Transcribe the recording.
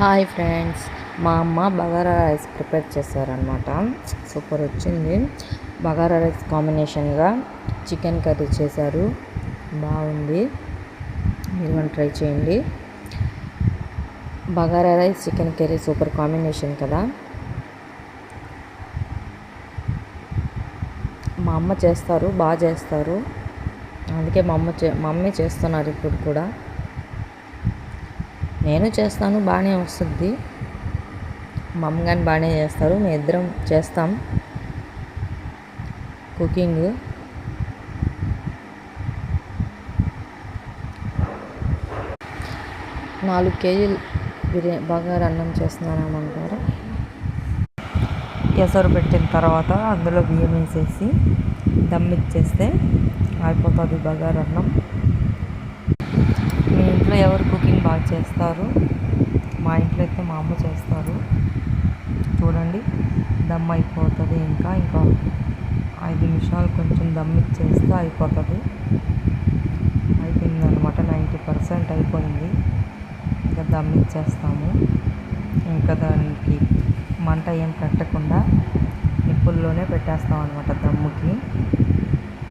Hi friends, మా అమ్మ bagara rice prepare చేశారనమాట. సూపర్ వచ్చింది. బగారా రైస్ కాంబినేషన్గా చికెన్ కర్రీ చేశారు. బాగుంది, మీరు ట్రై చేయండి. Bagara rice chicken curry super combination కదా. మా అమ్మ చేస్తారు, బాగా చేస్తారు. అందుకే మా మమ్మీ చేస్తున్నారు ఇప్పుడు కూడా. నేను చేస్తాను, బాగానే వస్తుంది. మా అమ్మ కానీ బాగానే చేస్తారు. మేము ఇద్దరం చేస్తాం కుకింగ్. నాలుగు కేజీలు బగారా అన్నం చేస్తున్నానంటారు. ఎసరు పెట్టిన తర్వాత అందులో బియ్యం వేసేసి దమ్ ఇచ్చేస్తే అయిపోతుంది బగారా అన్నం. మీ ఇంట్లో ఎవరు కుకింగ్ బాగా చేస్తారు? మా ఇంట్లో అయితే మా అమ్మ చేస్తారు. చూడండి, దమ్ అయిపోతుంది. ఇంకా 5 నిమిషాలు కొంచెం దమ్ ఇచ్చేస్తే అయిపోతుంది. అయిపోయింది అనమాట, 90% అయిపోయింది. ఇంకా దమ్ ఇచ్చేస్తాము. ఇంకా దానికి మంట ఏం పెట్టకుండా నిప్పుల్లోనే పెట్టేస్తాం అనమాట దమ్ముకి.